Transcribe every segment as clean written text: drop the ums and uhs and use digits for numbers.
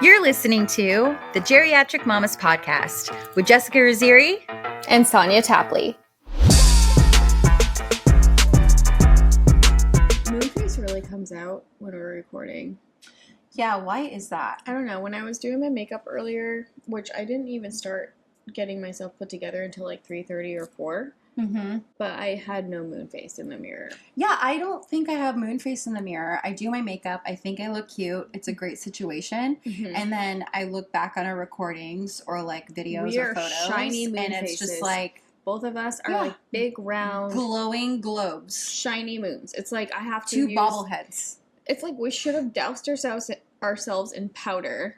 You're listening to the Geriatric Mamas podcast with Jessica Raziri and Sonia Tapley. Moon face really comes out when we're recording. Yeah, why is that? I don't know. When I was doing my makeup earlier, which I didn't even start getting myself put together until like 3:30 or 4. But I had no moon face in the mirror. Yeah, I don't think I have moon face in the mirror. I do my makeup. I think I look cute. It's a great situation. And then I look back on our recordings or like videos or photos. Shiny moon and it's faces. just like both of us are like big, round, glowing globes. Shiny moons. It's like I have to Two bobbleheads. It's like we should have doused ourselves in powder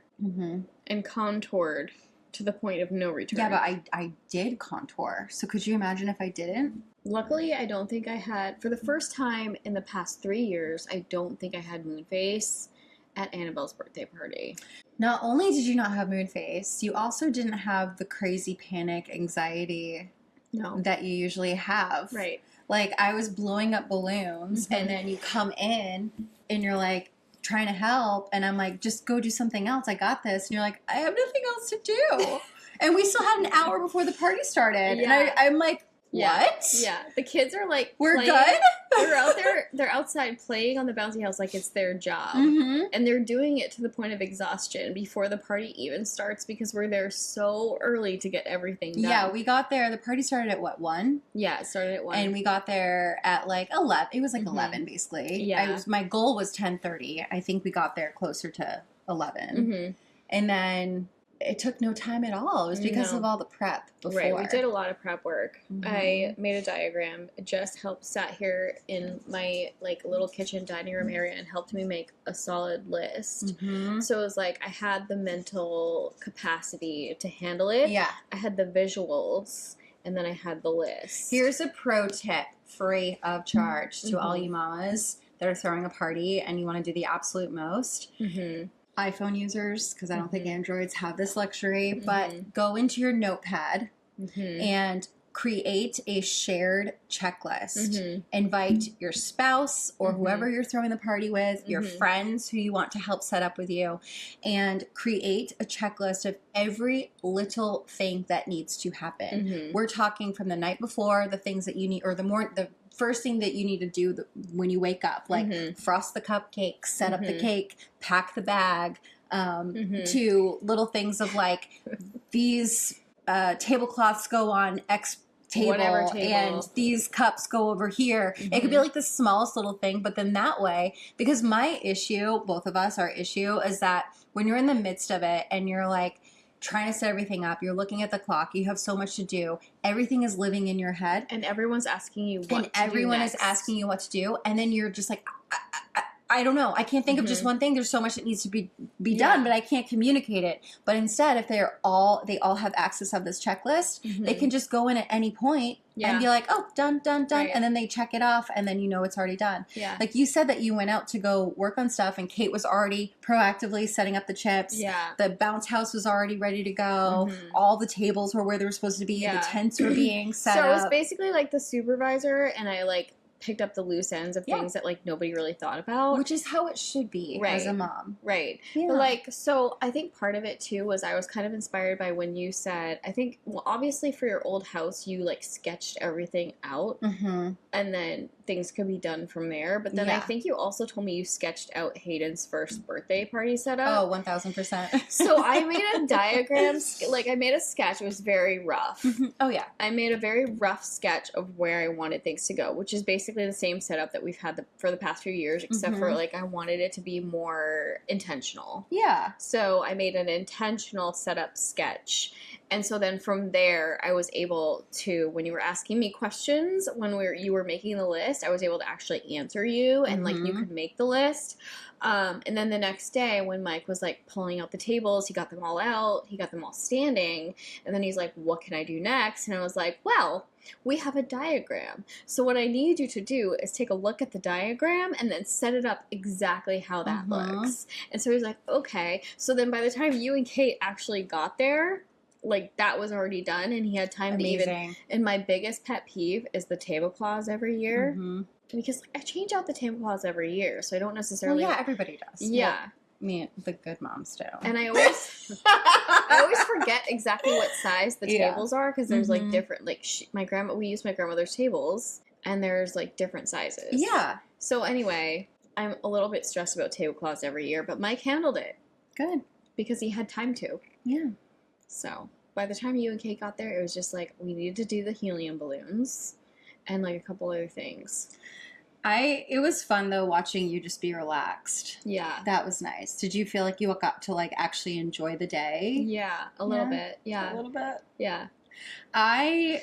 and contoured to the point of no return. Yeah, but I did contour. So could you imagine if I didn't? Luckily, I don't think I had, for the first time in the past 3 years, I don't think I had moon face at Annabelle's birthday party. Not only did you not have moon face, you also didn't have the crazy panic anxiety that you usually have. Right. Like, I was blowing up balloons, and then you come in, and you're like, trying to help, and I'm like, just go do something else. I got this. And you're like, I have nothing else to do. And we still had an hour before the party started. Yeah. And I'm like, what? Yeah. The kids are like, we're playing. good? They're out there, they're outside playing on the bouncy house like it's their job. And they're doing it to the point of exhaustion before the party even starts because we're there so early to get everything done. Yeah, we got there. The party started at what, 1? Yeah, it started at 1. And we got there at like 11. It was like 11 basically. Yeah. My goal was 10:30. I think we got there closer to 11. And then it took no time at all. It was because of all the prep before. Right, we did a lot of prep work. I made a diagram. It just sat here in my like little kitchen dining room area and helped me make a solid list. So it was like I had the mental capacity to handle it. Yeah. I had the visuals, and then I had the list. Here's a pro tip, free of charge to all you mamas that are throwing a party and you want to do the absolute most. iPhone users, because I don't think Androids have this luxury, but go into your notepad and create a shared checklist. Invite your spouse or whoever you're throwing the party with, your friends who you want to help set up with you, and create a checklist of every little thing that needs to happen. We're talking from the night before, the things that you need, or the first thing that you need to do when you wake up, like frost the cupcake, set up the cake, pack the bag, to little things of like these tablecloths go on X table, and these cups go over here. It could be like the smallest little thing, but then that way, because my issue, both of us, our issue is that when you're in the midst of it and you're like, trying to set everything up, you're looking at the clock, you have so much to do, everything is living in your head. And everyone's asking you what to do next. And everyone is asking you what to do, and then you're just like, I don't know. I can't think of just one thing. There's so much that needs to be done, but I can't communicate it. But instead, if they all have access of this checklist, they can just go in at any point and be like, oh, done, and then they check it off, and then you know it's already done. Yeah. Like you said that you went out to go work on stuff, and Kate was already proactively setting up the chips. Yeah. The bounce house was already ready to go. All the tables were where they were supposed to be. Yeah. The tents were being set up. So it was basically like the supervisor, and I like picked up the loose ends of things that like nobody really thought about, which is how it should be as a mom, right? But like, so I think part of it too was I was kind of inspired by when you said, I think, well, obviously for your old house you like sketched everything out, and then things could be done from there. But then I think you also told me you sketched out Hayden's first birthday party setup. Oh, 1000%. So I made a diagram, like I made a sketch. It was very rough. Oh yeah, I made a very rough sketch of where I wanted things to go, which is basically the same setup that we've had for the past few years, except for like I wanted it to be more intentional. Yeah. So I made an intentional setup sketch. And so then from there, I was able to, when you were asking me questions, when you were making the list, I was able to actually answer you, and like you could make the list. And then the next day when Mike was like pulling out the tables, he got them all out, he got them all standing. And then he's like, what can I do next? And I was like, well, we have a diagram. So what I need you to do is take a look at the diagram and then set it up exactly how that looks. And so he's like, okay. So then by the time you and Kate actually got there, like that was already done, and he had time to even. And my biggest pet peeve is the tablecloths every year, because like, I change out the tablecloths every year, so I don't necessarily. Well, yeah, everybody does. Yeah. Well, the good moms do. And I always forget exactly what size the tables are because there's like different, like we use my grandmother's tables and there's like different sizes. Yeah. So anyway, I'm a little bit stressed about tablecloths every year, but Mike handled it. Good. Because he had time to. Yeah. So by the time you and Kate got there, it was just like we needed to do the helium balloons and like a couple other things. It was fun though watching you just be relaxed. Yeah. That was nice. Did you feel like you got to like actually enjoy the day? Yeah, a little bit. Yeah. A little bit. Yeah. I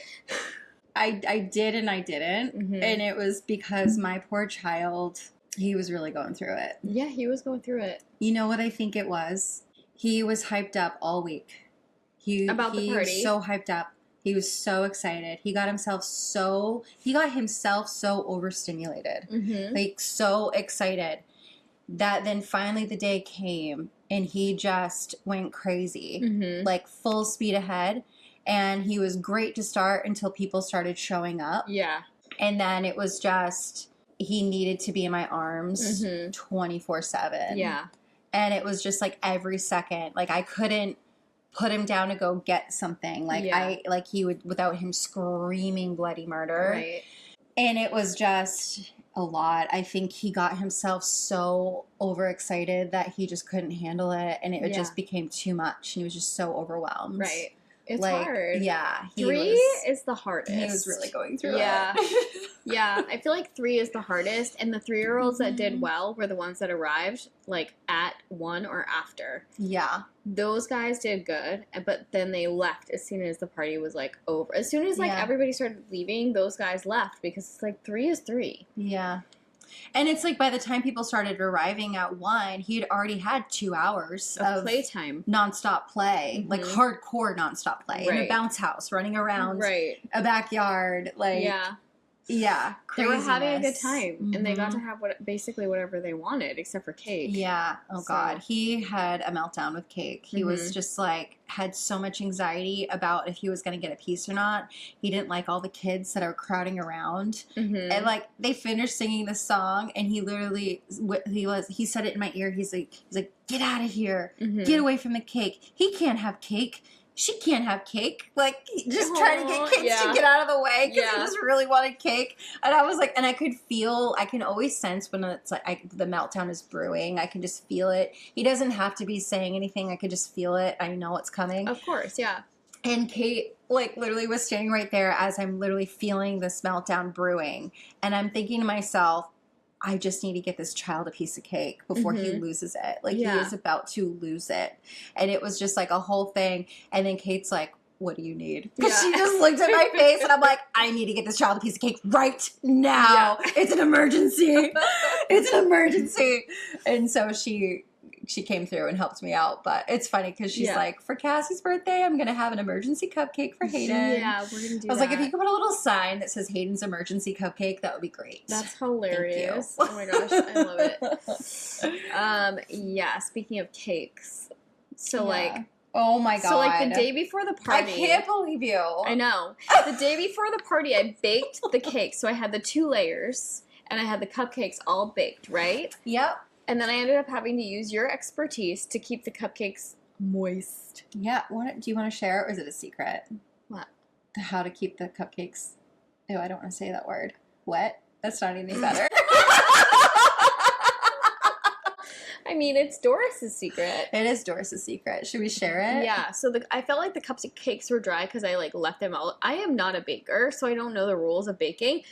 did and I didn't. Mm-hmm. And it was because my poor child, he was really going through it. Yeah, he was going through it. You know what I think it was? He was hyped up all week. About the party. He was so hyped up. He was so excited. He got himself so overstimulated. Mm-hmm. Like so excited that then finally the day came and he just went crazy. Mm-hmm. Like full speed ahead. And he was great to start until people started showing up. Yeah. And then it was just, he needed to be in my arms 24/7. Yeah. And it was just like every second, like I couldn't put him down to go get something. Like he would, without him screaming bloody murder. Right. And it was just a lot. I think he got himself so overexcited that he just couldn't handle it. And it just became too much. And he was just so overwhelmed. Right. It's like, hard. Yeah. 3 is the hardest. He was really going through it. it. Yeah. I feel like 3 is the hardest. And the 3-year-olds that did well were the ones that arrived like at 1 or after. Yeah. Those guys did good, but then they left as soon as the party was like over. As soon as like everybody started leaving, those guys left because it's like 3 is 3. Yeah. And it's like by the time people started arriving at 1, he had already had 2 hours of playtime, nonstop play, like hardcore nonstop play in a bounce house, running around a backyard, like yeah, they were having a good time, and they got to have basically whatever they wanted, except for cake. Yeah. Oh God, he had a meltdown with cake. He was just like had so much anxiety about if he was going to get a piece or not. He didn't like all the kids that are crowding around, and like they finished singing the song, and he literally he said it in my ear. He's like, get out of here, get away from the cake. He can't have cake. She can't have cake. Like, just trying to get kids to get out of the way because he just really wanted cake. And I was like, and I can always sense when it's like the meltdown is brewing. I can just feel it. He doesn't have to be saying anything. I could just feel it. I know it's coming. Of course, yeah. And Kate, like, literally was standing right there as I'm literally feeling this meltdown brewing. And I'm thinking to myself, I just need to get this child a piece of cake before he loses it. Like, he is about to lose it. And it was just like a whole thing. And then Kate's like, what do you need? Because she just looked at my face and I'm like, I need to get this child a piece of cake right now. Yeah. It's an emergency. It's an emergency. And so she came through and helped me out. But it's funny because she's like, for Cassie's birthday, I'm going to have an emergency cupcake for Hayden. Yeah, we're going to do that. I was like, if you could put a little sign that says Hayden's emergency cupcake, that would be great. That's hilarious. Oh my gosh, I love it. Yeah, speaking of cakes. So like, oh my God. So like the day before the party. I can't believe you. I know. The day before the party, I baked the cake. So I had the 2 layers and I had the cupcakes all baked, right? Yep. And then I ended up having to use your expertise to keep the cupcakes moist. Yeah. Do you want to share it, or is it a secret? What? How to keep the cupcakes. Ew, I don't want to say that word. Wet? That's not any better. I mean, it's Doris's secret. It is Doris's secret. Should we share it? Yeah. So I felt like the cupcakes were dry because I like left them out. I am not a baker, so I don't know the rules of baking.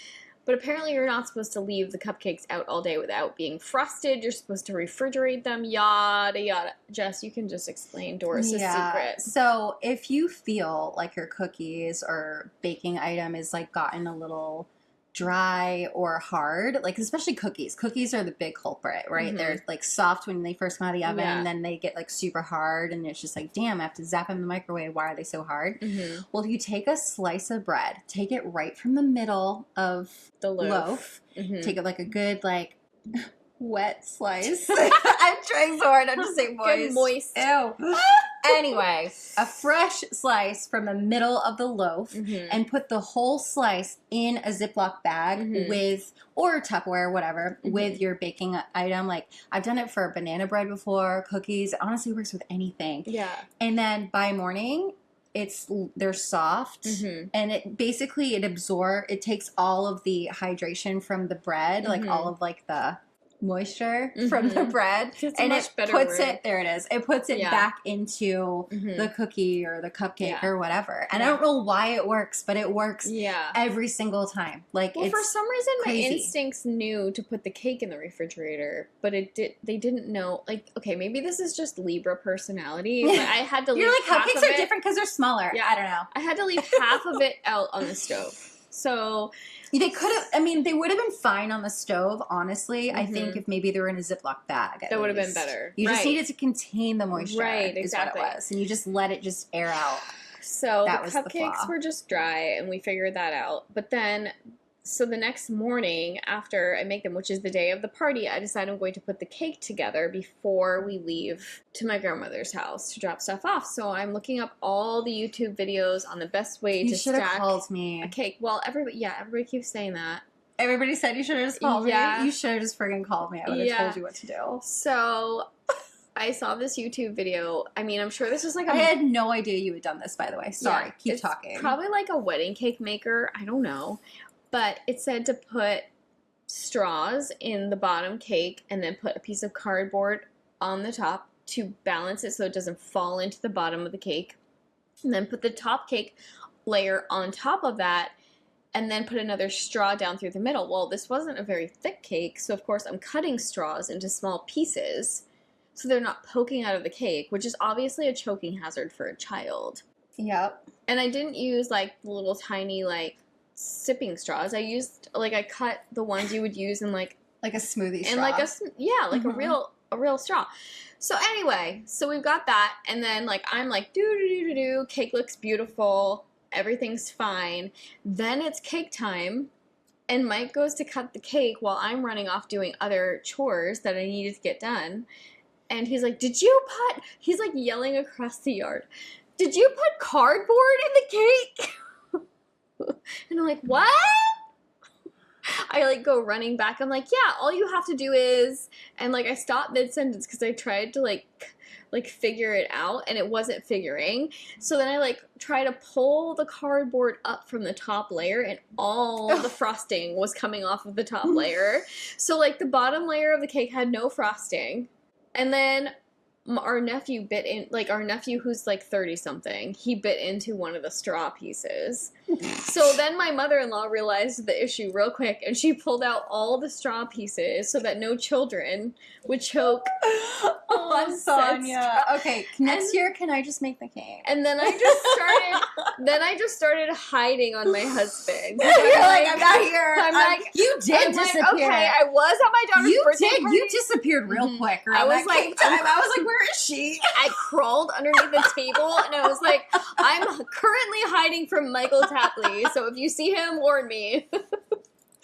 But apparently you're not supposed to leave the cupcakes out all day without being frosted. You're supposed to refrigerate them, yada, yada. Jess, you can just explain Doris' secret. So if you feel like your cookies or baking item is like gotten a little dry or hard, like especially cookies. Cookies are the big culprit, right? They're like soft when they first come out of the oven, and then they get like super hard, and it's just like, damn, I have to zap them in the microwave. Why are they so hard? Well, if you take a slice of bread, take it right from the middle of the loaf. Take it like a good like wet slice. I'm trying so hard not to say moist. Good moist. Ew. Anyway, a fresh slice from the middle of the loaf and put the whole slice in a Ziploc bag with, or Tupperware, whatever, with your baking item. Like, I've done it for banana bread before, cookies. It honestly works with anything. Yeah. And then by morning, they're soft and it takes all of the hydration from the bread, like all of like the moisture from the bread, and it puts it back into the cookie or the cupcake or whatever. And I don't know why it works, but it works every single time. Like, well, for some reason crazy. My instincts knew to put the cake in the refrigerator, but they didn't know. Like, okay, maybe this is just Libra personality, but I had to leave. You're like, cupcakes are different because they're smaller. Yeah. I don't know. I had to leave half of it out on the stove. So they could have, I mean, they would have been fine on the stove, honestly. I think if maybe they were in a Ziploc bag. That would have been better. You just needed to contain the moisture. Right, exactly. Is what it was. And you just let it just air out. So that the was cupcakes were just dry, and we figured that out. But then, so the next morning after I make them, which is the day of the party, I decide I'm going to put the cake together before we leave to my grandmother's house to drop stuff off. So I'm looking up all the YouTube videos on the best way to stack called me. a cake. Well, everybody keeps saying that. Everybody said you should have just called me. You should have just friggin' called me. I would have told you what to do. So I saw this YouTube video. I mean, I'm sure this was like I had no idea you had done this, by the way. Sorry. Keep talking. Probably like a wedding cake maker. I don't know. But it said to put straws in the bottom cake and then put a piece of cardboard on the top to balance it so it doesn't fall into the bottom of the cake. And then put the top cake layer on top of that and then put another straw down through the middle. Well, this wasn't a very thick cake, so of course I'm cutting straws into small pieces so they're not poking out of the cake, which is obviously a choking hazard for a child. Yep. And I didn't use like the little tiny like sipping straws. I used I cut the ones you would use in like a smoothie straw. And like a real straw. So anyway, so we've got that, and then like I'm like do cake looks beautiful, everything's fine. Then it's cake time, and Mike goes to cut the cake while I'm running off doing other chores that I needed to get done. And he's like, he's like yelling across the yard, "Did you put cardboard in the cake?" And I'm like, what? I like go running back. I'm like, yeah, all you have to do is, and like I stopped mid-sentence because I tried to like figure it out and it wasn't figuring. So then I like try to pull the cardboard up from the top layer and all the frosting was coming off of the top layer. So like the bottom layer of the cake had no frosting. And then our nephew who's like 30 something, he bit into one of the straw pieces. So then my mother-in-law realized the issue real quick and she pulled out all the straw pieces so that no children would choke on Sonia. Okay, next year can I just make the cake? And then I just started hiding on my husband. You're like, I'm not here. I'm like, you did disappear. Like, okay, I was at my daughter's birthday party. You disappeared real quick. I was like, where is she? I crawled underneath the table and I was like, I'm currently hiding from Michael Tapley, so if you see him, warn me.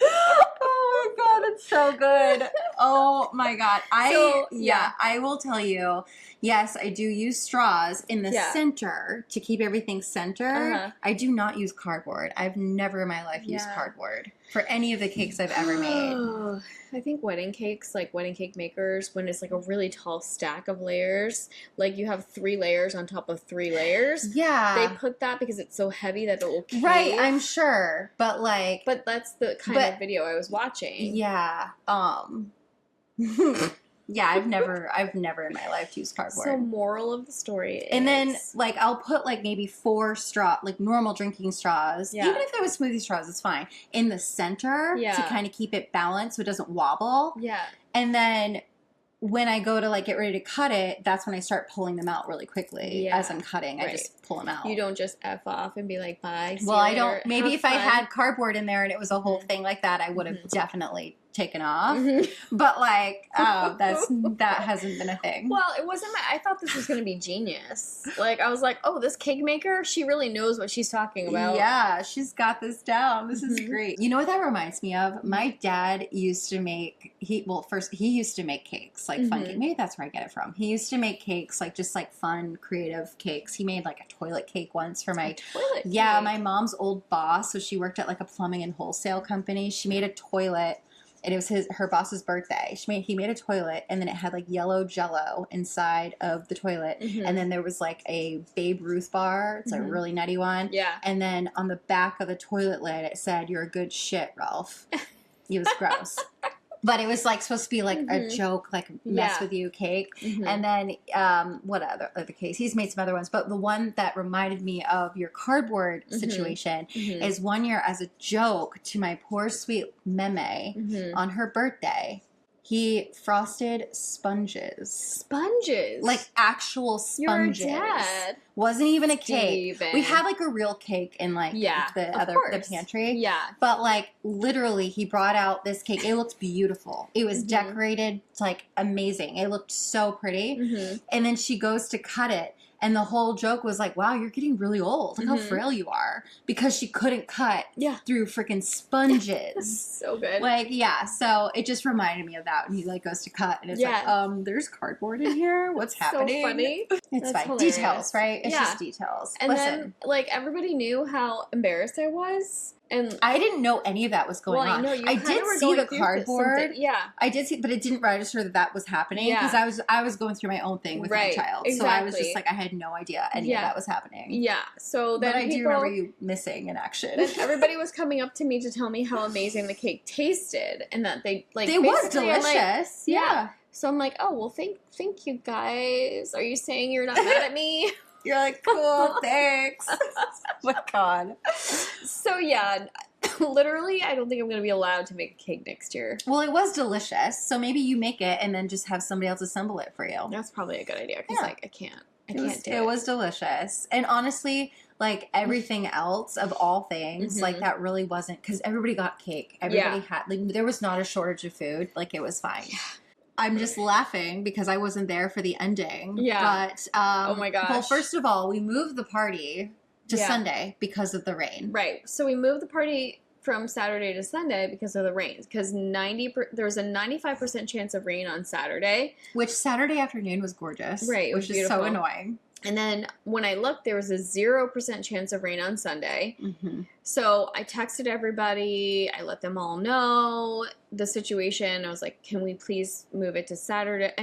Oh my god, it's so good. Oh my god. I will tell you, yes, I do use straws in the center to keep everything centered. I do not use cardboard. I've never in my life used cardboard for any of the cakes I've ever made. I think wedding cakes, like wedding cake makers, when it's like a really tall stack of layers, like you have 3 layers on top of 3 layers. Yeah. They put that because it's so heavy that it will cave. Right, I'm sure. But that's the kind of video I was watching. Yeah. Yeah, I've never in my life used cardboard. So moral of the story is... And then, like, I'll put, like, maybe 4 normal drinking straws. Yeah. Even if there was smoothie straws, it's fine. In the center to kind of keep it balanced so it doesn't wobble. Yeah. And then when I go to, like, get ready to cut it, that's when I start pulling them out really quickly as I'm cutting. Right. I just pull them out. You don't just F off and be like, bye, see well, you I later. don't. Maybe if I had cardboard in there and it was a whole thing like that, I would have definitely taken off. Mm-hmm. But like, that hasn't been a thing. Well, it wasn't I thought this was going to be genius. Like, I was like, oh, this cake maker, she really knows what she's talking about. Yeah, she's got this down. This is great. You know what that reminds me of? My dad used to make, he used to make cakes, like fun cake. Maybe that's where I get it from. He used to make cakes, like just like fun, creative cakes. He made like a toilet cake once for my, my mom's old boss. So she worked at like a plumbing and wholesale company. She made a toilet. And it was her boss's birthday. He made a toilet, and then it had like yellow Jello inside of the toilet, and then there was like a Babe Ruth bar. It's a really nutty one. Yeah. And then on the back of the toilet lid, it said, "You're a good shit, Ralph." It was gross. But it was like supposed to be like a joke, like mess with you cake. And then what other cakes? He's made some other ones. But the one that reminded me of your cardboard situation is one year as a joke to my poor sweet Meme on her birthday. He frosted sponges. Sponges? Like actual sponges. Your dad. Wasn't even a cake. Steven. We had like a real cake in like the pantry. Yeah. But like literally he brought out this cake. It looked beautiful. It was decorated like amazing. It looked so pretty. And then she goes to cut it. And the whole joke was like, wow, you're getting really old. Look how frail you are. Because she couldn't cut through freaking sponges. So good. Like, yeah. So it just reminded me of that when he like goes to cut. And it's like, there's cardboard in here. What's happening? So funny. It's That's fine. hilarious. Details, right? It's just details. And then, like, everybody knew how embarrassed I was. And I didn't know any of that was going on. I did see the cardboard. Yeah. I did see, but it didn't register that was happening because I was going through my own thing with my child. Exactly. So I was just like, I had no idea any of that was happening. Yeah. So then but I do remember you missing in action. Then everybody was coming up to me to tell me how amazing the cake tasted and that they like it was delicious. Like, yeah. So I'm like, oh well, thank you guys. Are you saying you're not mad at me? You're like, cool, thanks. Oh my God. So yeah, literally, I don't think I'm going to be allowed to make a cake next year. Well, it was delicious. So maybe you make it and then just have somebody else assemble it for you. That's probably a good idea because like I can't do it. It was delicious. And honestly, like everything else of all things, like that really wasn't, because everybody got cake. Everybody had, like there was not a shortage of food. Like it was fine. Yeah. I'm just laughing because I wasn't there for the ending. Yeah. But, oh my gosh. Well, first of all, we moved the party to Sunday because of the rain. Right. So we moved the party from Saturday to Sunday because of the rain. Because there was a 95% chance of rain on Saturday. Which Saturday afternoon was gorgeous. Right. Which is so annoying. And then when I looked, there was a 0% chance of rain on Sunday. So I texted everybody. I let them all know the situation. I was like, can we please move it to Sunday?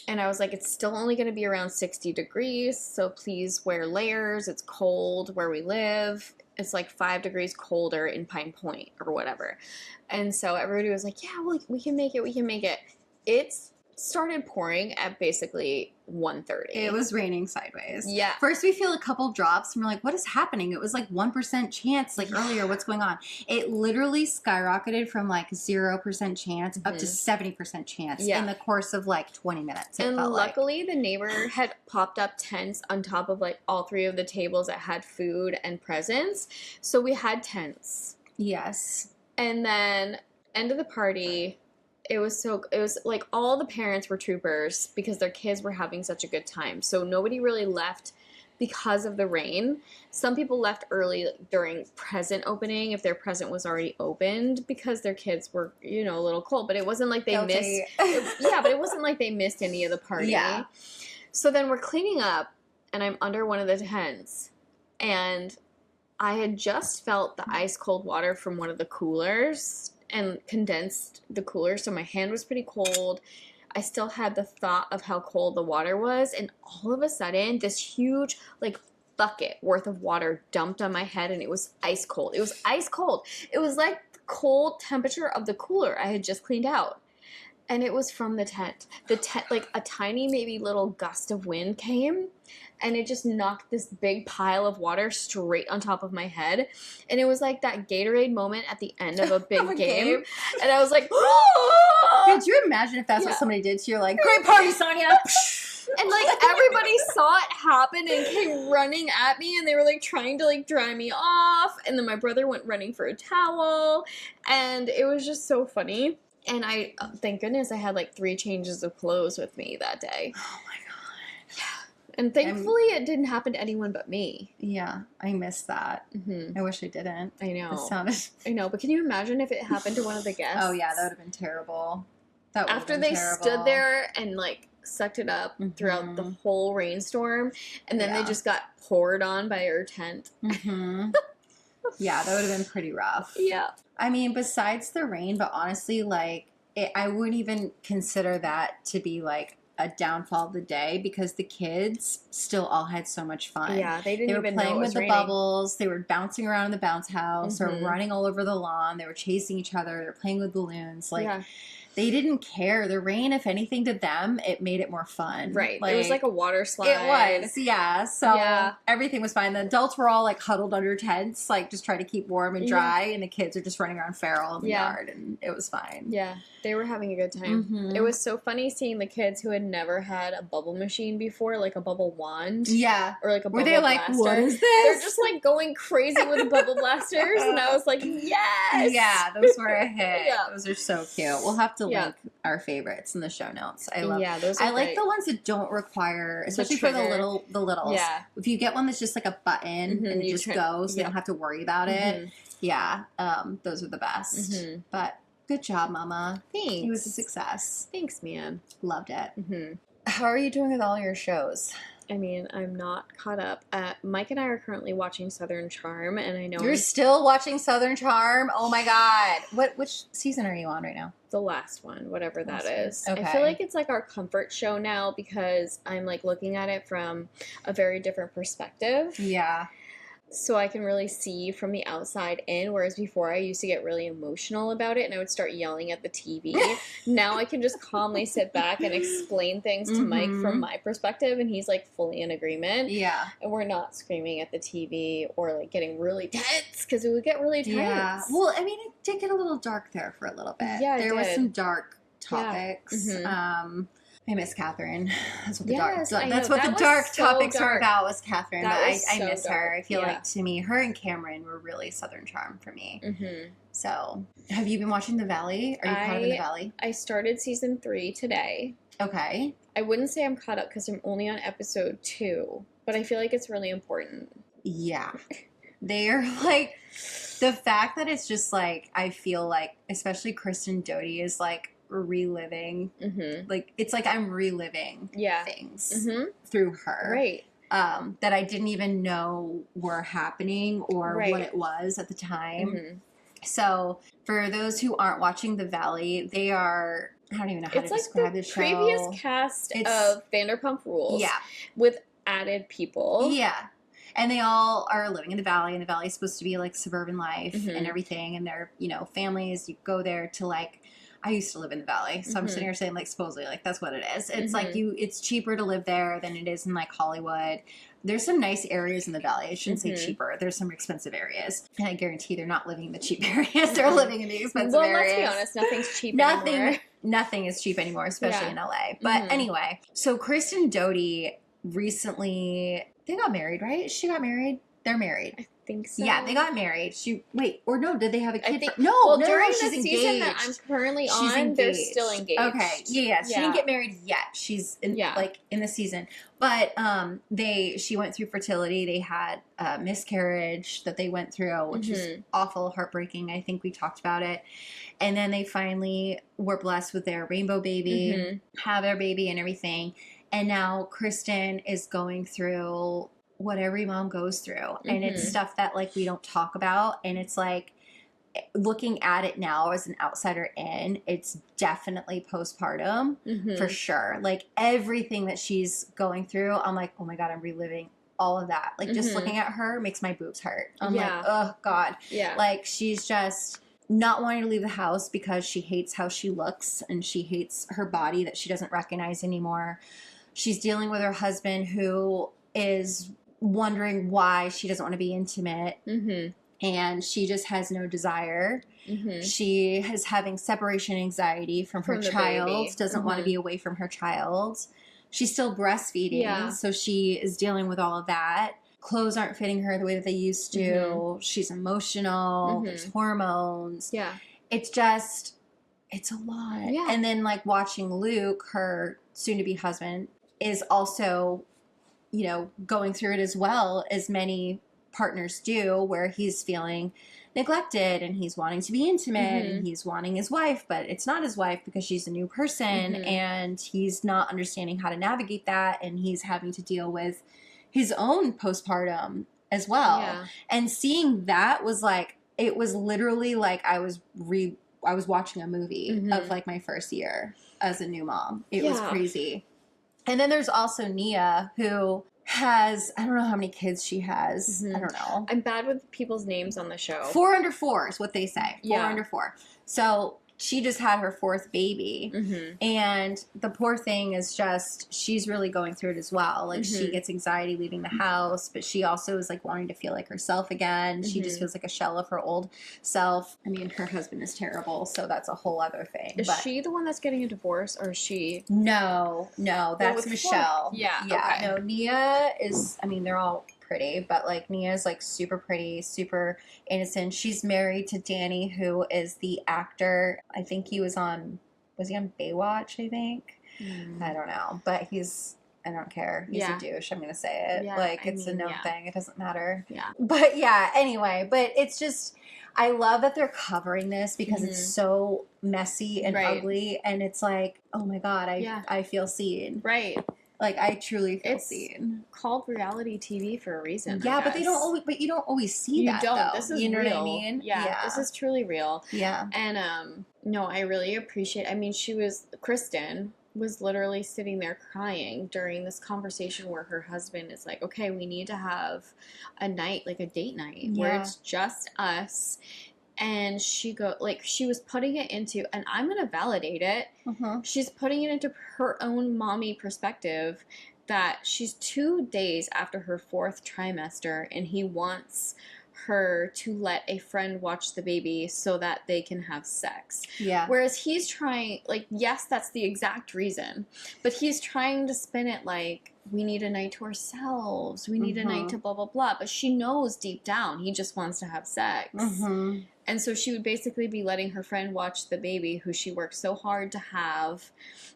And I was like, it's still only going to be around 60 degrees. So please wear layers. It's cold where we live. It's like 5 degrees colder in Pine Point or whatever. And so everybody was like, yeah, well, we can make it. We can make it. It's started pouring at basically 1:30. It was raining sideways. Yeah. First we feel a couple drops and we're like, what is happening? It was like 1% chance like earlier. What's going on? It literally skyrocketed from like 0% chance up to 70% chance in the course of like 20 minutes. And luckily the neighbor had popped up tents on top of like all 3 of the tables that had food and presents. So we had tents. Yes. And then end of the party, it was like all the parents were troopers because their kids were having such a good time. So nobody really left because of the rain. Some people left early during present opening if their present was already opened because their kids were, a little cold. But it wasn't like they missed. But it wasn't like they missed any of the party. Yeah. So then we're cleaning up, and I'm under one of the tents, and I had just felt the ice cold water from one of the coolers and condensed the cooler, so my hand was pretty cold. I still had the thought of how cold the water was, and all of a sudden, this huge, like, bucket worth of water dumped on my head, and it was ice cold. It was ice cold. It was like the cold temperature of the cooler I had just cleaned out. And it was from the tent. The tent, like, a tiny, maybe little gust of wind came, and it just knocked this big pile of water straight on top of my head. And it was like that Gatorade moment at the end of a big game. And I was like, could you imagine if that's what somebody did to you? Like, great party, Sonia! And, like, everybody saw it happen and came running at me, and they were, like, trying to, like, dry me off. And then my brother went running for a towel, and it was just so funny. And I, thank goodness, I had, like, 3 changes of clothes with me that day. Oh, my God. Yeah. And thankfully, it didn't happen to anyone but me. Yeah, I missed that. Mm-hmm. I wish I didn't. I know. It sounded... I know, but can you imagine if it happened to one of the guests? Oh, yeah, that would have been terrible. That would After have been they terrible. stood there and, like, sucked it up throughout the whole rainstorm, and then they just got poured on by our tent. Mm-hmm. Yeah, that would have been pretty rough. Yeah. I mean, besides the rain, but honestly, like, I wouldn't even consider that to be, like, a downfall of the day because the kids still all had so much fun. Yeah, they didn't They were even know playing it was with the raining. bubbles. They were bouncing around in the bounce house or running all over the lawn. They were chasing each other. They were playing with balloons. Like, they didn't care. The rain, if anything, to them, it made it more fun. Right. Like, it was like a water slide. It was, yeah. So everything was fine. The adults were all like huddled under tents, like just trying to keep warm and dry, and the kids are just running around feral in the yard, and it was fine. Yeah, they were having a good time. It was so funny seeing the kids who had never had a bubble machine before, like a bubble wand. Yeah. Or like a bubble blaster. Were they like, what is this? They're just like going crazy with bubble blasters, and I was like, yes! Yeah, those were a hit. Yeah. Those are so cute. We'll have to link our favorites in the show notes. I love. Yeah, those are like great. the ones that don't require, especially for the littles. Yeah. If you get one that's just like a button and it just goes, so you don't have to worry about it. Yeah, those are the best. But good job, Mama. Thanks. It was a success. Thanks, man. Loved it. How are you doing with all your shows? I mean, I'm not caught up. Mike and I are currently watching Southern Charm, and I know You're still watching Southern Charm? Oh my God. Which season are you on right now? the last one, whatever that is. Okay. I feel like it's like our comfort show now because I'm like looking at it from a very different perspective. Yeah. So I can really see from the outside in, whereas before I used to get really emotional about it and I would start yelling at the TV. Now I can just calmly sit back and explain things to Mike from my perspective, and he's like fully in agreement. Yeah. And we're not screaming at the TV or like getting really tense because it would get really tense. Yeah. Well, I mean, it did get a little dark there for a little bit. Yeah, there was did. some dark topics. Yeah. I miss Catherine. That's what the Yes, I dark. know. That's what That the was dark so topics were dark. about. Was Catherine? That But was I so miss her. dark. I feel Yeah. like to me, her and Cameron were really Southern Charm for me. Mm-hmm. So, have you been watching The Valley? Are you caught up in The Valley? I started season 3 today. Okay. I wouldn't say I'm caught up because I'm only on episode 2, but I feel like it's really important. Yeah. They're like, the fact that it's just like, I feel like, especially Kristen Doty is like reliving, like, it's like I'm reliving things through her. Right. That I didn't even know were happening or what it was at the time. So, for those who aren't watching The Valley, they are, I don't even know how to describe the show. Previous cast of Vanderpump Rules. Yeah. With added people. Yeah. And they all are living in the Valley, and the Valley is supposed to be like suburban life and everything. And they're, you know, families, you go there to like, I used to live in the Valley. So I'm sitting here saying like, supposedly, like that's what it is. It's like it's cheaper to live there than it is in like Hollywood. There's some nice areas in the Valley. I shouldn't say cheaper. There's some expensive areas. And I guarantee they're not living in the cheap areas. They're living in the expensive areas. Well, let's be honest, nothing's cheap anymore. Nothing is cheap anymore, especially in LA. But anyway, so Kristen Doty recently, they got married, right? She got married. They're married. I think so. Yeah, they got married. Did they have a kid? I think, No, during she's the engaged. season that I'm currently on, they're still engaged. Okay, yeah. She didn't get married yet. She's in, like in the season, but she went through fertility. They had a miscarriage that they went through, which is awful, heartbreaking. I think we talked about it, and then they finally were blessed with their rainbow baby, have their baby and everything, and now Kristen is going through what every mom goes through, and it's stuff that like we don't talk about, and it's like looking at it now as an outsider in, it's definitely postpartum for sure. Like everything that she's going through, I'm like, oh my God, I'm reliving all of that. Like just looking at her makes my boobs hurt. I'm like, oh God. Yeah. Like she's just not wanting to leave the house because she hates how she looks and she hates her body that she doesn't recognize anymore. She's dealing with her husband who is wondering why she doesn't want to be intimate, and she just has no desire. She is having separation anxiety from her child, baby. doesn't want to be away from her child. she's still breastfeeding. Yeah. So she is dealing with all of that. Clothes aren't fitting her the way that they used to. Mm-hmm. She's emotional. Mm-hmm. There's hormones. Yeah. It's just, it's a lot. Yeah. And then like watching Luke, her soon-to-be husband, is also, you know, going through it as well as many partners do, where he's feeling neglected and he's wanting to be intimate and he's wanting his wife, but it's not his wife because she's a new person and he's not understanding how to navigate that, and he's having to deal with his own postpartum as well. Yeah. And seeing that was like, it was literally like I was watching a movie of like my first year as a new mom. It was crazy. And then there's also Nia, who has, I don't know how many kids she has. I don't know. I'm bad with people's names on the show. 4 under 4 is what they say. 4 Yeah. under 4. So she just had her 4th baby. And the poor thing is just, she's really going through it as well. Like she gets anxiety leaving the house, but she also is like wanting to feel like herself again. She just feels like a shell of her old self. I mean, her husband is terrible, so that's a whole other thing. Is she the one that's getting a divorce, or is she? No, that's with Michelle. Yeah. Yeah. Okay. No, Nia is, I mean, they're all pretty, but like Nia is like super pretty, super innocent. She's married to Danny, who is the actor. I think he was he on Baywatch, I think. I don't know, but I don't care. He's a douche. I'm going to say it. Yeah, like, it's a known thing. It doesn't matter. Yeah. But yeah, anyway, but it's just, I love that they're covering this because it's so messy and ugly. And it's like, oh my God, I feel seen. Right. Like, I truly feel It's seen. called reality TV for a reason. Yeah, I but guess. you don't always see that. You don't. Though. This is you know real. what I mean? Yeah, this is truly real. Yeah. And no, I really appreciate. I mean, Kristen was literally sitting there crying during this conversation where her husband is like, "Okay, we need to have a night, like a date night, where it's just us." And she was putting it into, and I'm going to validate it. She's putting it into her own mommy perspective, that she's 2 days after her 4th trimester and he wants her to let a friend watch the baby so that they can have sex. Yeah. Whereas he's trying, like, yes, that's the exact reason, but he's trying to spin it like, we need a night to ourselves. We need a night to blah, blah, blah. But she knows deep down he just wants to have sex. And so she would basically be letting her friend watch the baby, who she worked so hard to have,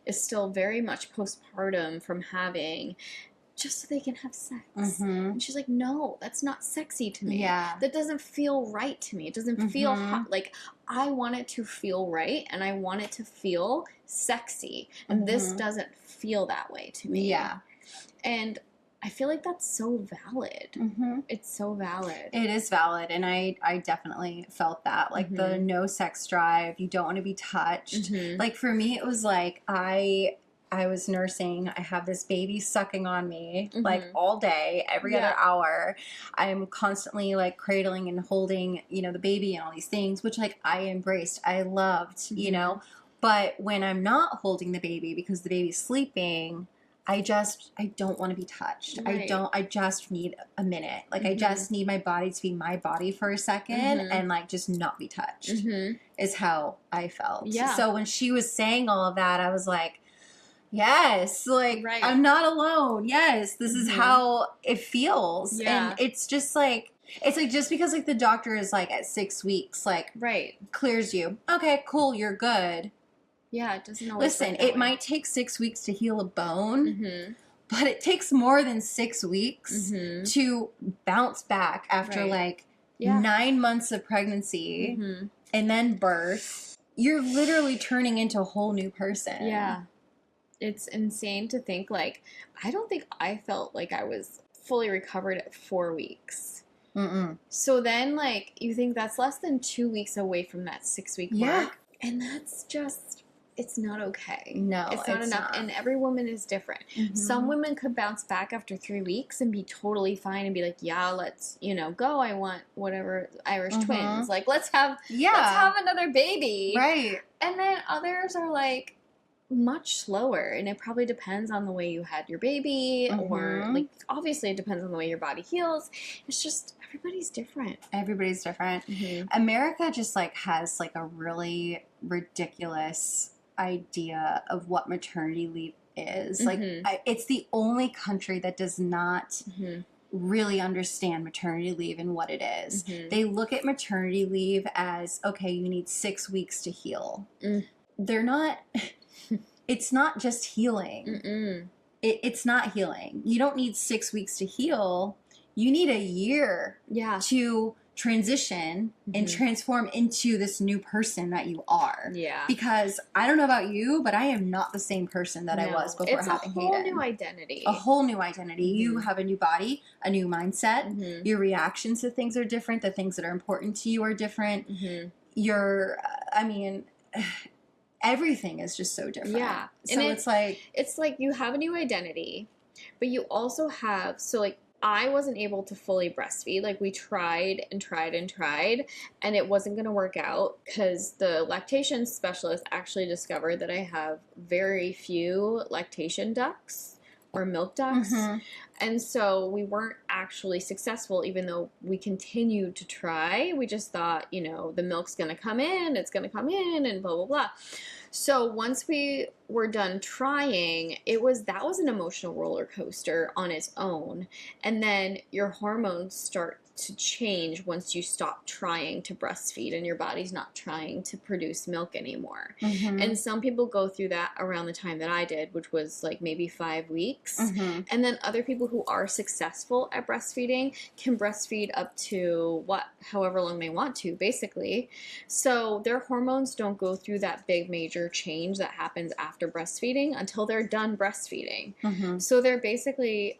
is still very much postpartum from having, just so they can have sex. And she's like, no, that's not sexy to me. Yeah. That doesn't feel right to me. It doesn't feel hot. Like, I want it to feel right, and I want it to feel sexy. And this doesn't feel that way to me. Yeah. And I feel like that's so valid. It's so valid. It is valid, and I definitely felt that. Like, the no sex drive, you don't want to be touched. Like, for me, it was like, I was nursing. I have this baby sucking on me, like, all day, every other hour. I'm constantly, like, cradling and holding, you know, the baby and all these things, which, like, I embraced. I loved, you know. But when I'm not holding the baby because the baby's sleeping, I don't want to be touched. Right. I just need a minute. Like, I just need my body to be my body for a second and, like, just not be touched is how I felt. Yeah. So when she was saying all of that, I was like, yes, like, Right. I'm not alone. Yes, this is how it feels. Yeah. And it's just like, it's like, just because, like, the doctor is like at 6 weeks, like, clears you. Okay, cool, you're good. Yeah, it doesn't always Listen, work that it way. might take 6 weeks to heal a bone, but it takes more than 6 weeks to bounce back after like 9 months of pregnancy and then birth. You're literally turning into a whole new person. Yeah. It's insane to think, like, I don't think I felt like I was fully recovered at 4 weeks. So then, like, you think that's less than 2 weeks away from that 6 week mark. And that's just, it's not okay. No, it's not enough. And every woman is different. Some women could bounce back after 3 weeks and be totally fine and be like, yeah, let's, you know, go. I want whatever, Irish twins. Like, let's have another baby. Right. And then others are like, much slower, and it probably depends on the way you had your baby, or, like, obviously it depends on the way your body heals. It's just, everybody's different. Everybody's different. America just, like, has, like, a really ridiculous idea of what maternity leave is. Like, it's the only country that does not really understand maternity leave and what it is. They look at maternity leave as, okay, you need 6 weeks to heal. They're not, it's not just healing. It's not healing. You don't need 6 weeks to heal. You need a year to transition and transform into this new person that you are. Yeah. Because I don't know about you, but I am not the same person that I was before having Hayden. It's a whole new identity. A whole new identity. You have a new body, a new mindset. Your reactions to things are different. The things that are important to you are different. Everything is just so different. Yeah. So it's like you have a new identity, but you also have, so like, I wasn't able to fully breastfeed. Like, we tried and tried and tried, and it wasn't going to work out because the lactation specialist actually discovered that I have very few lactation ducts or milk ducts. And so we weren't actually successful, even though we continued to try. We just thought, you know, the milk's going to come in, it's going to come in, and blah, blah, blah. So once we were done trying, that was an emotional roller coaster on its own. And then your hormones start to change once you stop trying to breastfeed and your body's not trying to produce milk anymore. And some people go through that around the time that I did, which was like maybe 5 weeks. And then other people who are successful at breastfeeding can breastfeed up to however long they want to, basically. So their hormones don't go through that big major change that happens after breastfeeding until they're done breastfeeding. So they're basically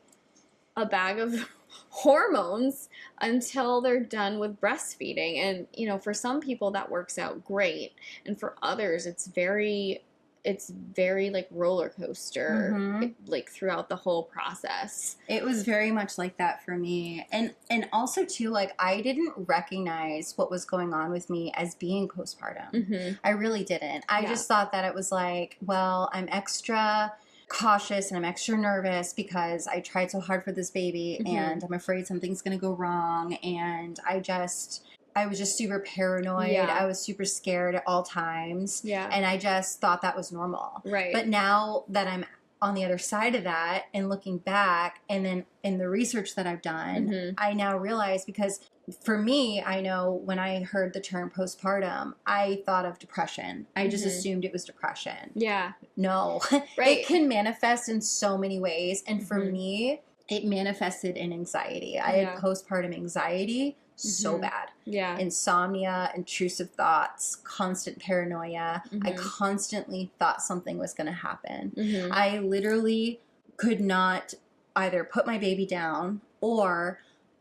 a bag of hormones until they're done with breastfeeding. And, you know, for some people that works out great. And for others, it's very like roller coaster, like throughout the whole process. It was very much like that for me. And also too, like, I didn't recognize what was going on with me as being postpartum. I really didn't. I just thought that it was like, well, I'm extra cautious and I'm extra nervous because I tried so hard for this baby and I'm afraid something's going to go wrong. And I was just super paranoid. I was super scared at all times. And I just thought that was normal. Right. But now that I'm on the other side of that and looking back, and then in the research that I've done, I now realize, because for me, I know when I heard the term postpartum, I thought of depression. I just assumed it was depression. Yeah. No. Right. It can manifest in so many ways. And for me, it manifested in anxiety. I had postpartum anxiety so bad. Yeah. Insomnia, intrusive thoughts, constant paranoia. I constantly thought something was going to happen. I literally could not either put my baby down, or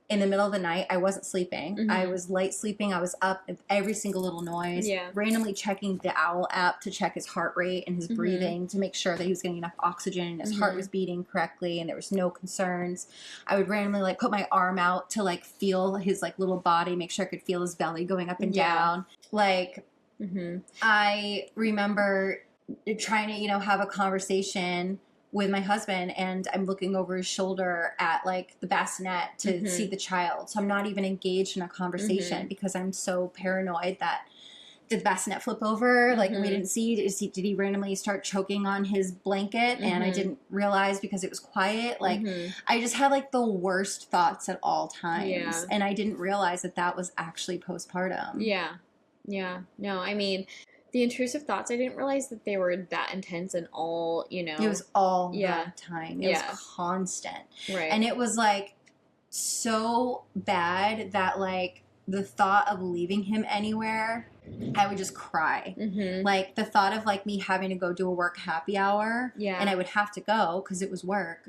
in the middle of the night, I wasn't sleeping. I was light sleeping. I was up with every single little noise, randomly checking the Owl app to check his heart rate and his breathing to make sure that he was getting enough oxygen and his heart was beating correctly and there was no concerns. I would randomly like put my arm out to like feel his like little body, make sure I could feel his belly going up and down. Like, I remember trying to, you know, have a conversation with my husband, and I'm looking over his shoulder at like the bassinet to see the child. So I'm not even engaged in a conversation because I'm so paranoid that did the bassinet flip over? Like, we didn't see, did he randomly start choking on his blanket and I didn't realize because it was quiet? Like, I just had like the worst thoughts at all times. And I didn't realize that that was actually postpartum. Yeah. No, I mean, the intrusive thoughts, I didn't realize that they were that intense and all, you know. It was all the time. It was constant. Right. And it was like so bad that like the thought of leaving him anywhere, I would just cry. Like the thought of like me having to go do a work happy hour and I would have to go because it was work.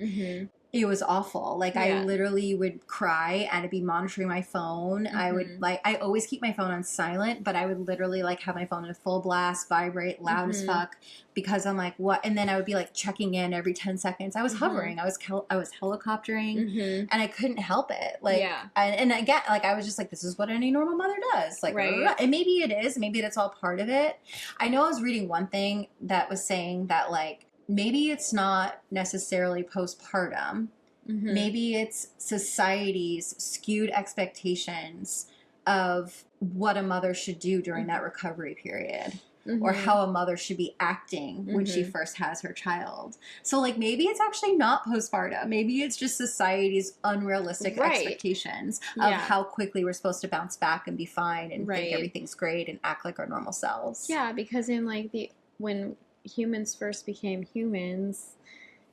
It was awful. Like I literally would cry and I'd be monitoring my phone. I would like, I always keep my phone on silent, but I would literally like have my phone in a full blast, vibrate loud as fuck, because I'm like, what? And then I would be like checking in every 10 seconds. I was hovering. I was helicoptering and I couldn't help it. Like, and again, like I was just like, this is what any normal mother does. Like, and maybe it is, maybe that's all part of it. I know I was reading one thing that was saying that like, maybe it's not necessarily postpartum. Maybe it's society's skewed expectations of what a mother should do during that recovery period. or how a mother should be acting when she first has her child. So like maybe it's actually not postpartum. Maybe it's just society's unrealistic expectations of how quickly we're supposed to bounce back and be fine and think everything's great and act like our normal selves. Yeah, because in like when humans first became humans,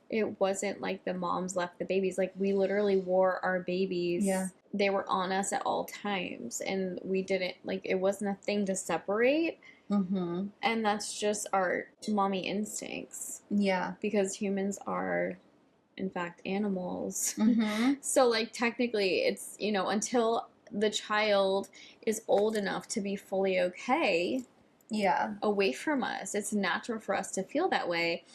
it wasn't like the moms left the babies. Like we literally wore our babies. Yeah. They were on us at all times, and we didn't, like, it wasn't a thing to separate. And that's just our mommy instincts. Yeah. Because humans are, in fact, animals. So, like, technically, it's, you know, until the child is old enough to be fully okay away from us, it's natural for us to feel that way.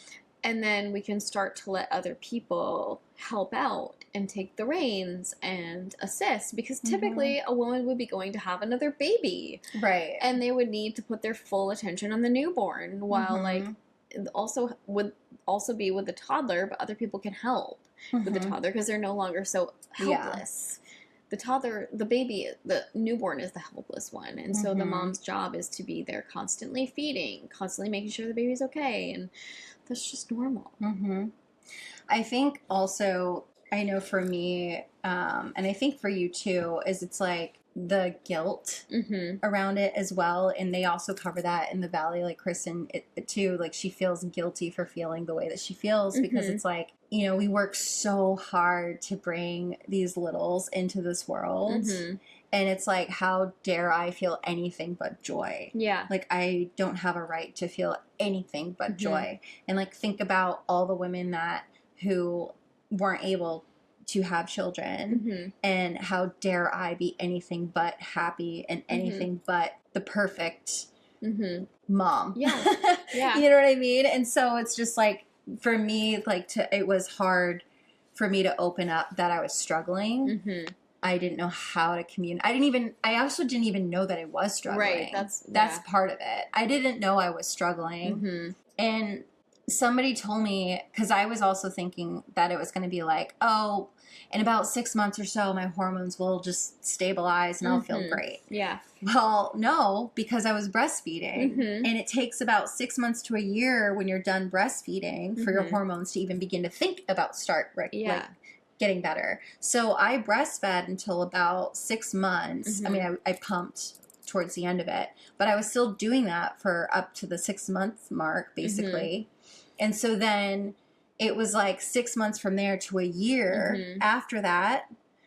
And then we can start to let other people help out and take the reins and assist, because typically a woman would be going to have another baby. Right. And they would need to put their full attention on the newborn, while like also would also be with the toddler, but other people can help with the toddler because they're no longer so helpless. The toddler, the baby, the newborn is the helpless one. And so the mom's job is to be there constantly feeding, constantly making sure the baby's okay. And that's just normal. I think also, I know for me, and I think for you too, is it's like the guilt around it as well. And they also cover that in the Valley, like Kristen too, like she feels guilty for feeling the way that she feels because it's like, you know, we work so hard to bring these littles into this world. And it's like, how dare I feel anything but joy? Yeah. Like, I don't have a right to feel anything but joy. And, like, think about all the women who weren't able to have children. And how dare I be anything but happy and anything but the perfect mom. Yeah. Yeah. You know what I mean? And so it's just, like, for me, like, it was hard for me to open up that I was struggling. I didn't know how to communicate. I also didn't even know that I was struggling. Right. That's part of it. I didn't know I was struggling. And somebody told me, because I was also thinking that it was going to be like, oh, in about 6 months or so, my hormones will just stabilize and I'll feel great. Yeah. Well, no, because I was breastfeeding. And it takes about 6 months to a year when you're done breastfeeding for your hormones to even begin to think about getting better. So I breastfed until about 6 months. I mean, I pumped towards the end of it, but I was still doing that for up to the 6 month mark, basically. And so then it was like 6 months from there to a year after that,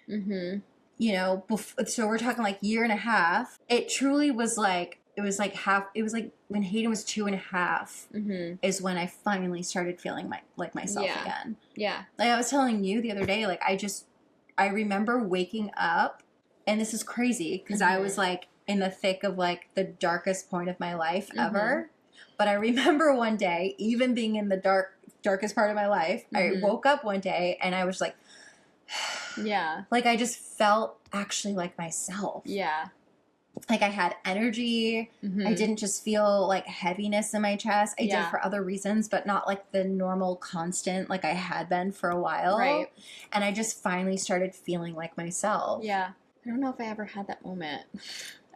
you know, so we're talking like year and a half. It truly was like, it was like when Hayden was 2.5 is when I finally started feeling like myself again. Yeah. Like I was telling you the other day, like I remember waking up, and this is crazy because I was like in the thick of like the darkest point of my life ever. But I remember one day, even being in the darkest part of my life, I woke up one day and I was like, like I just felt actually like myself. Yeah. Like I had energy. I didn't just feel like heaviness in my chest. I did for other reasons, but not like the normal constant like I had been for a while. Right. And I just finally started feeling like myself. Yeah. I don't know if I ever had that moment.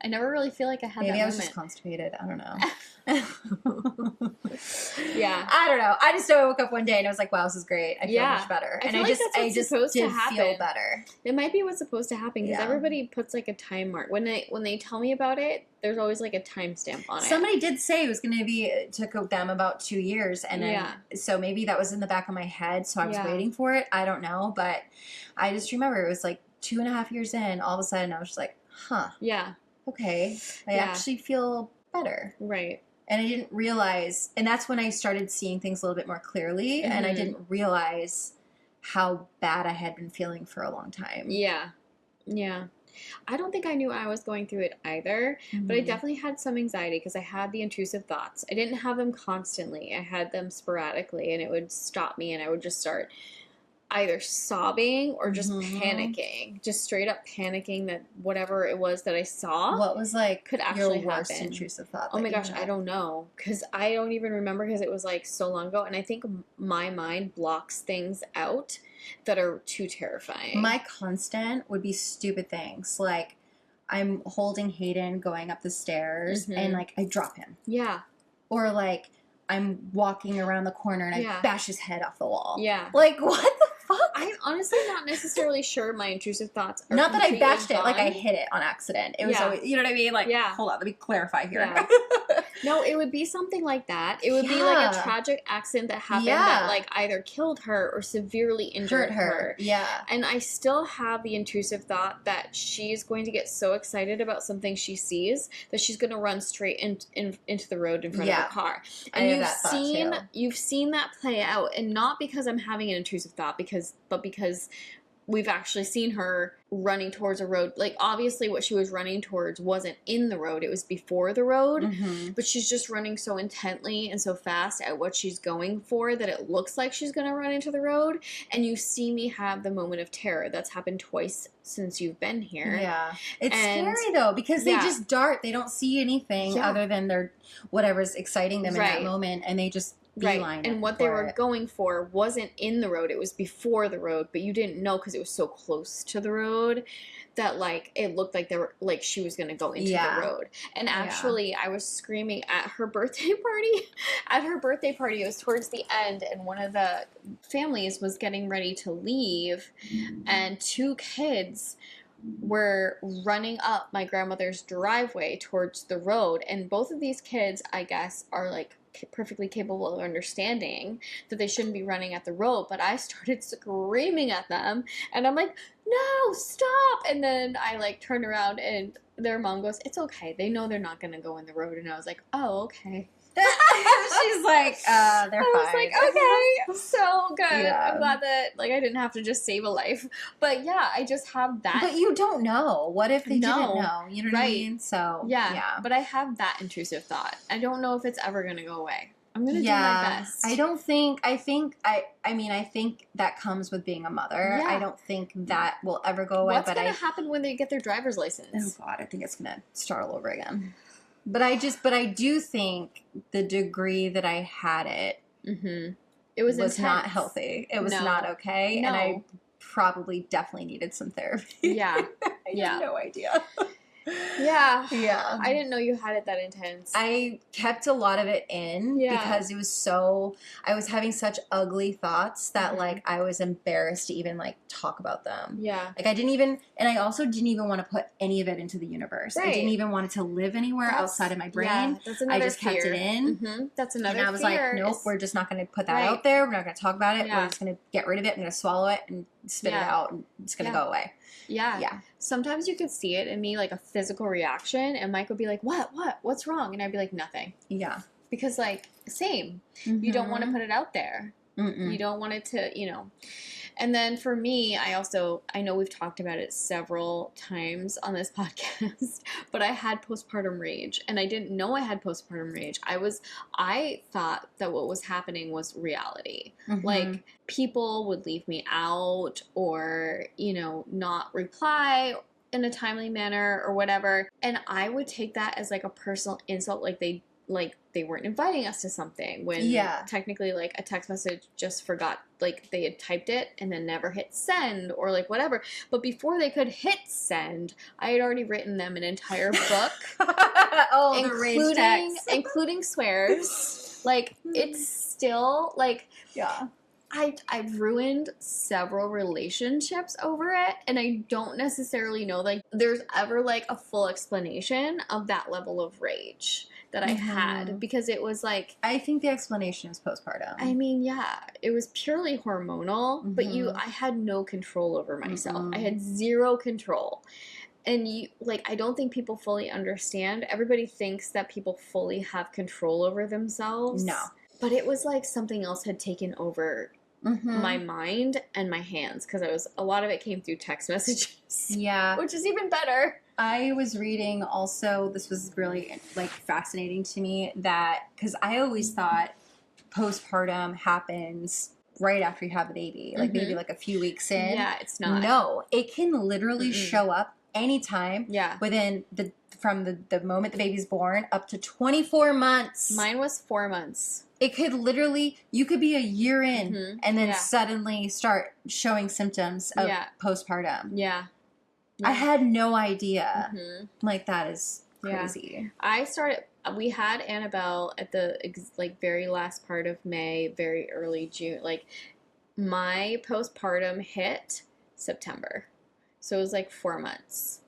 I never really feel like I had that moment. Maybe I was just constipated. I don't know. Yeah. I don't know. I just know I woke up one day and I was like, wow, this is great. I feel much better. And I just did feel better. It might be what's supposed to happen because everybody puts like a time mark. When they tell me about it, there's always like a timestamp on it. Somebody did say it was going to be, it took them about 2 years. And then, so maybe that was in the back of my head. So I was waiting for it. I don't know. But I just remember it was like 2.5 years in, all of a sudden I was just like, huh. Yeah. Okay, I actually feel better. Right. And I didn't realize, and that's when I started seeing things a little bit more clearly, and I didn't realize how bad I had been feeling for a long time. Yeah. Yeah. I don't think I knew I was going through it either, but I definitely had some anxiety because I had the intrusive thoughts. I didn't have them constantly. I had them sporadically, and it would stop me, and I would just start either sobbing or just panicking, just straight up panicking that whatever it was that I saw, what was like could actually your worst happen. Intrusive thought. Oh my gosh, I don't know, because I don't even remember because it was like so long ago, and I think my mind blocks things out that are too terrifying. My constant would be stupid things like I'm holding Hayden going up the stairs and like I drop him. Yeah. or like I'm walking around the corner and I bash his head off the wall. Yeah. Like, what the fuck? I'm honestly not necessarily sure my intrusive thoughts are not that I bashed gone. it, like I hit it on accident. It was always, you know what I mean? Like, hold on, let me clarify here. Yeah. No, it would be something like that. It would be like a tragic accident that happened that like either killed her or severely injured her. Yeah. And I still have the intrusive thought that she's going to get so excited about something she sees that she's going to run straight into the road in front of the car. And you've seen that play out, and not because I'm having an intrusive thought, but because we've actually seen her running towards a road. Like, obviously what she was running towards wasn't in the road. It was before the road. Mm-hmm. But she's just running so intently and so fast at what she's going for that it looks like she's going to run into the road. And you see me have the moment of terror. That's happened twice since you've been here. Yeah. It's scary, though, because they just dart. They don't see anything other than their whatever's exciting them in that moment. And they just... Right, and what they were going for wasn't in the road, it was before the road, but you didn't know because it was so close to the road that, like, it looked like they were, like, she was going to go into the road. And actually, I was screaming at her birthday party. At her birthday party, it was towards the end, and one of the families was getting ready to leave, and 2 kids were running up my grandmother's driveway towards the road, and both of these kids, I guess, are, like, perfectly capable of understanding that they shouldn't be running at the road, but I started screaming at them, and I'm like, no, stop! And then I, like, turned around, and their mom goes, it's okay, they know they're not gonna go in the road, and I was like, oh, okay. She's like, they're fine. I was like, okay, so good. Yeah. I'm glad that, like, I didn't have to just save a life. But yeah, I just have that. But you don't know. What if they didn't know? You know what I mean? So yeah. But I have that intrusive thought. I don't know if it's ever gonna go away. I'm gonna do my best. I think that comes with being a mother. I don't think that will ever go away. What's gonna happen when they get their driver's license? Oh God, I think it's gonna start all over again. But I do think the degree that I had it, it was not healthy. It was not okay, and I probably definitely needed some therapy. Yeah, I had no idea. Yeah. I didn't know you had it that intense. I kept a lot of it in because it was I was having such ugly thoughts that like I was embarrassed to even like talk about them. Yeah. Like I also didn't even want to put any of it into the universe. Right. I didn't even want it to live anywhere outside of my brain. Yeah, that's another I just kept it in. That's another fear. And I was like, nope, we're just not going to put that out there. We're not going to talk about it. We're just going to get rid of it. I'm going to swallow it and spit it out, and it's going to go away. Yeah. Sometimes you could see it in me, like a physical reaction, and Mike would be like, what's wrong? And I'd be like, nothing. Yeah. Because, like, same. You don't want to put it out there. You don't want it to, And then for me, I know we've talked about it several times on this podcast, but I had postpartum rage, and I didn't know I had postpartum rage. I thought that what was happening was reality. Like, people would leave me out or, not reply in a timely manner or whatever. And I would take that as like a personal insult, like they weren't inviting us to something when technically like a text message just forgot, like they had typed it and then never hit send or like whatever. But before they could hit send, I had already written them an entire book. The rage text. Including swears. Like, it's still like, I've ruined several relationships over it, and I don't necessarily know like there's ever like a full explanation of that level of rage that I had, because it was like, I think the explanation is postpartum. I mean, it was purely hormonal, but I had no control over myself. I had zero control. And I don't think people fully understand. Everybody thinks that people fully have control over themselves. No. But it was like something else had taken over my mind and my hands, because a lot of it came through text messages. Yeah. Which is even better. I was reading also, this was really like fascinating to me, that because I always thought postpartum happens right after you have a baby, like maybe like a few weeks in. Yeah, it's not. No, it can literally show up anytime within from the moment the baby's born up to 24 months. Mine was 4 months. It could literally, you could be a year in and then suddenly start showing symptoms of postpartum. Yeah. I had no idea. Like, that is crazy. I started, We had Annabelle at the like very last part of May, very early June. Like my postpartum hit September. So it was like 4 months.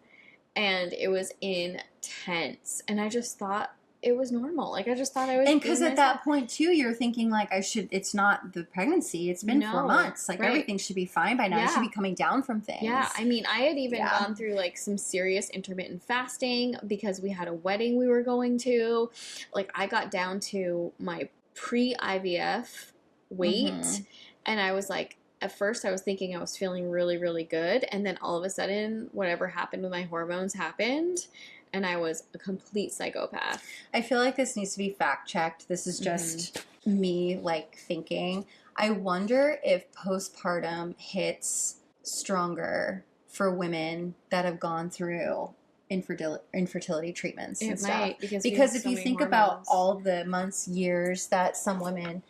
And it was intense. And I just thought it was normal. Like I just thought I was. And because at that point too, you're thinking like it's not the pregnancy. It's been 4 months. Like everything should be fine by now. Yeah. You should be coming down from things. Yeah. I mean, I had even gone through like some serious intermittent fasting because we had a wedding we were going to. Like I got down to my pre-IVF weight. And I was like, at first I was thinking I was feeling really, really good. And then all of a sudden, whatever happened with my hormones happened. And I was a complete psychopath. I feel like this needs to be fact checked. This is just me like thinking. I wonder if postpartum hits stronger for women that have gone through infertility treatments and stuff. Because if you think about all the months, years that some women,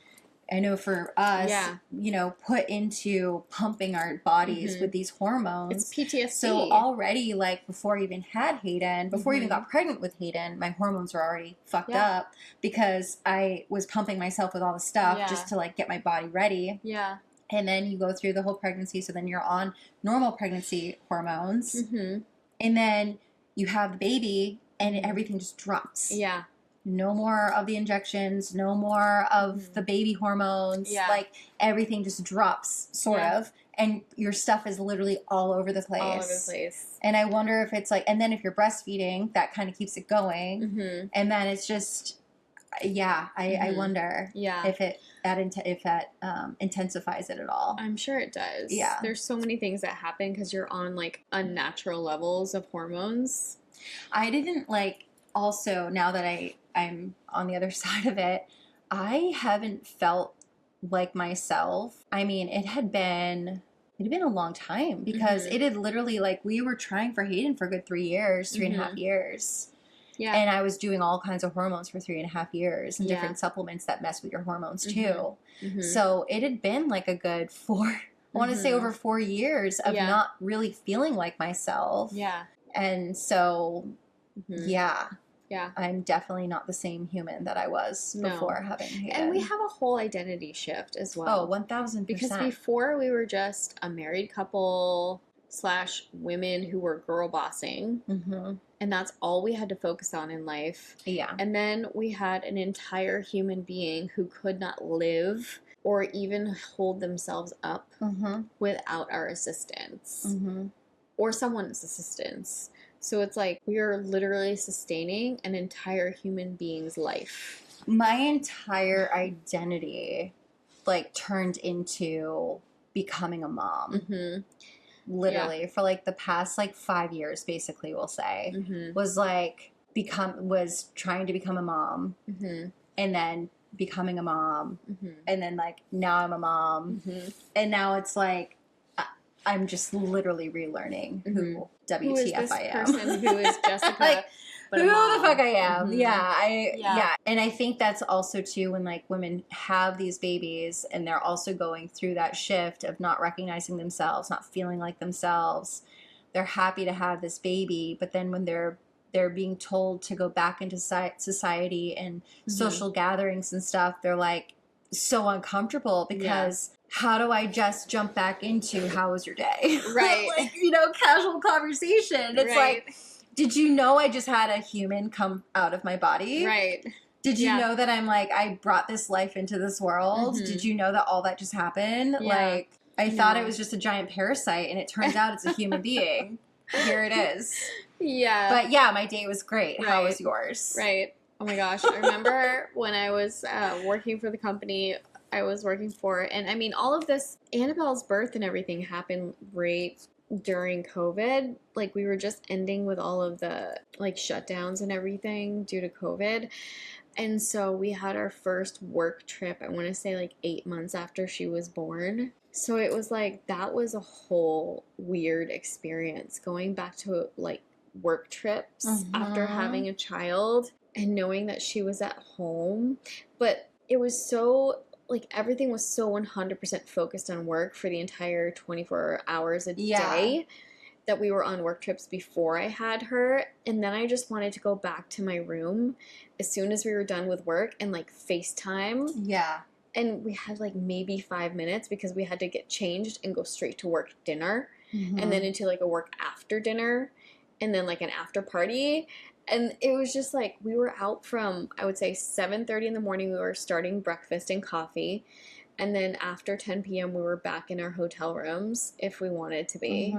I know for us, you know, put into pumping our bodies with these hormones. It's PTSD. So already, like, before I even had Hayden, before I even got pregnant with Hayden, my hormones were already fucked up because I was pumping myself with all the stuff just to, like, get my body ready. Yeah. And then you go through the whole pregnancy, so then you're on normal pregnancy hormones. And then you have the baby, and everything just drops. Yeah. No more of the injections, no more of the baby hormones. Yeah. Like, everything just drops, sort of. And your stuff is literally all over the place. All over the place. And I wonder if it's like, and then if you're breastfeeding, that kind of keeps it going. And then it's just, I wonder if that intensifies it at all. I'm sure it does. Yeah. There's so many things that happen because you're on, like, unnatural levels of hormones. I didn't, like, also, now that I'm on the other side of it, I haven't felt like myself. I mean, it had been a long time because it had literally, like, we were trying for Hayden for a good 3 years, 3.5 years. Yeah. And I was doing all kinds of hormones for 3.5 years and different supplements that mess with your hormones too. So it had been like a good I want to say over 4 years of not really feeling like myself. Yeah. And so, yeah, I'm definitely not the same human that I was before having Hayden. And we have a whole identity shift as well. Oh, 1,000%. Because before we were just a married couple / women who were girl bossing. And that's all we had to focus on in life. Yeah. And then we had an entire human being who could not live or even hold themselves up without our assistance or someone's assistance. So it's like we are literally sustaining an entire human being's life. My entire identity, like, turned into becoming a mom. Literally, for, like, the past, like, 5 years, basically, we'll say, was, like, was trying to become a mom, and then becoming a mom, and then, like, now I'm a mom, and now it's, like, I'm just literally relearning who WTF I am. Who is Jessica? Like, who the fuck I am. Yeah. And I think that's also too when, like, women have these babies and they're also going through that shift of not recognizing themselves, not feeling like themselves. They're happy to have this baby, but then when they're being told to go back into society and social gatherings and stuff, they're, like, so uncomfortable because how do I just jump back into how was your day? Right. Like, you know, casual conversation. It's like, did you know I just had a human come out of my body? Right. Did you know that I'm, like, I brought this life into this world? Did you know that all that just happened? Like, I thought it was just a giant parasite, and it turns out it's a human being. Here it is. Yeah. But, yeah, my day was great. Right. How was yours? Right. Oh, my gosh. I remember when I was working for the company I was working for, and, I mean, all of this, Annabelle's birth and everything happened right during COVID. Like, we were just ending with all of the, like, shutdowns and everything due to COVID. And so we had our first work trip, I want to say, like, 8 months after she was born. So it was like, that was a whole weird experience, going back to, like, work trips after having a child and knowing that she was at home. But it was so, like, everything was so 100% focused on work for the entire 24 hours a day that we were on work trips before I had her, and then I just wanted to go back to my room as soon as we were done with work and like FaceTime. Yeah. And we had like maybe 5 minutes because we had to get changed and go straight to work dinner, and then into like a work after dinner, and then like an after party. And it was just like we were out from, I would say 7:30 in the morning, we were starting breakfast and coffee. And then after 10 p.m. we were back in our hotel rooms if we wanted to be.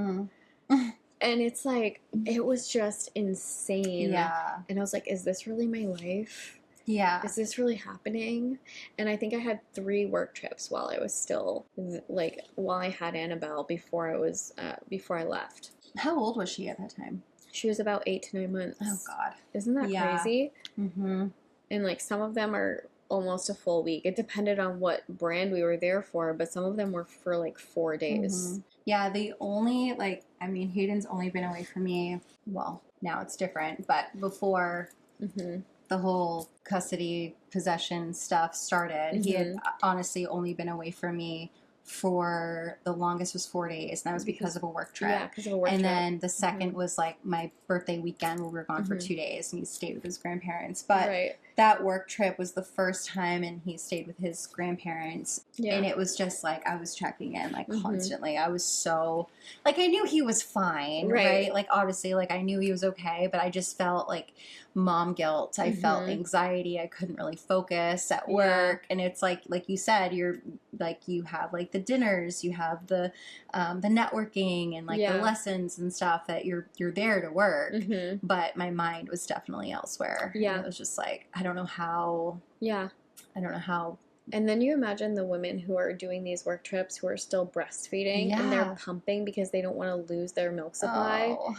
And it's like, it was just insane. Yeah. And I was like, is this really my life? Yeah. Is this really happening? And I think I had 3 work trips while I was still, like, while I had Annabelle before I left. How old was she at that time? She was about 8 to 9 months. Oh, God. Isn't that crazy? Mm-hmm. And, like, some of them are almost a full week. It depended on what brand we were there for, but some of them were for, like, 4 days. Yeah, the only, like, I mean, Hayden's only been away from me, well, now it's different, but before the whole custody possession stuff started, he had honestly only been away from me for the longest was 4 days, and that was because of a work trip. Yeah, because of a work trip. And then the second was like my birthday weekend where we were gone for 2 days, and he stayed with his grandparents. But that work trip was the first time, and he stayed with his grandparents. Yeah. And it was just like I was checking in like constantly. I was so like I knew he was fine, right? Like obviously, like I knew he was okay, but I just felt like mom guilt. I felt anxiety. I couldn't really focus at work, and it's like you said, you're like you have like the dinners, you have the networking and like the lessons and stuff that you're there to work, but my mind was definitely elsewhere. Yeah, and it was just like I don't know how. Yeah, I don't know how. And then you imagine the women who are doing these work trips who are still breastfeeding and they're pumping because they don't want to lose their milk supply. Oh.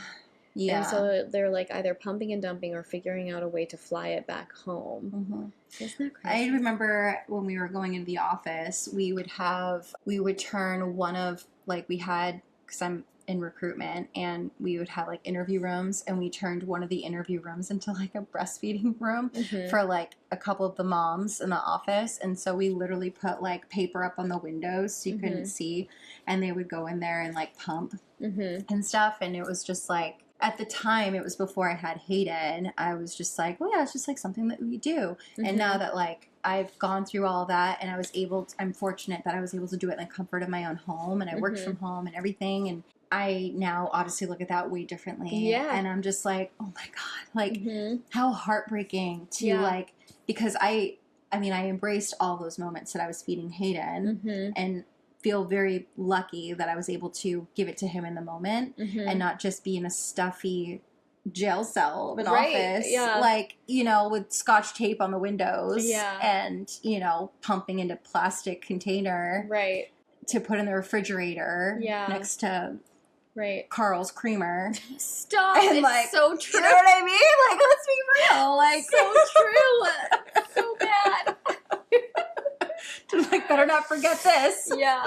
Yeah. And so they're like either pumping and dumping or figuring out a way to fly it back home. Isn't that crazy? I remember when we were going into the office, we would turn one of, like we had, because I'm in recruitment, and we would have like interview rooms, and we turned one of the interview rooms into like a breastfeeding room for like a couple of the moms in the office. And so we literally put like paper up on the windows so you couldn't see, and they would go in there and like pump and stuff. And it was just like, at the time, it was before I had Hayden, I was just like, well, yeah, it's just like something that we do. And now that like I've gone through all that, and I'm fortunate that I was able to do it in the comfort of my own home, and I worked from home and everything. And I now obviously look at that way differently. Yeah. And I'm just like, oh my God, like how heartbreaking to like, because I embraced all those moments that I was feeding Hayden and feel very lucky that I was able to give it to him in the moment and not just be in a stuffy jail cell of an office, like, you know, with scotch tape on the windows and, you know, pumping into plastic container to put in the refrigerator next to Carl's creamer. Stop. And it's like, so true. You know what I mean? Like, let's be real. Like, so true. So bad. Like, better not forget this. Yeah.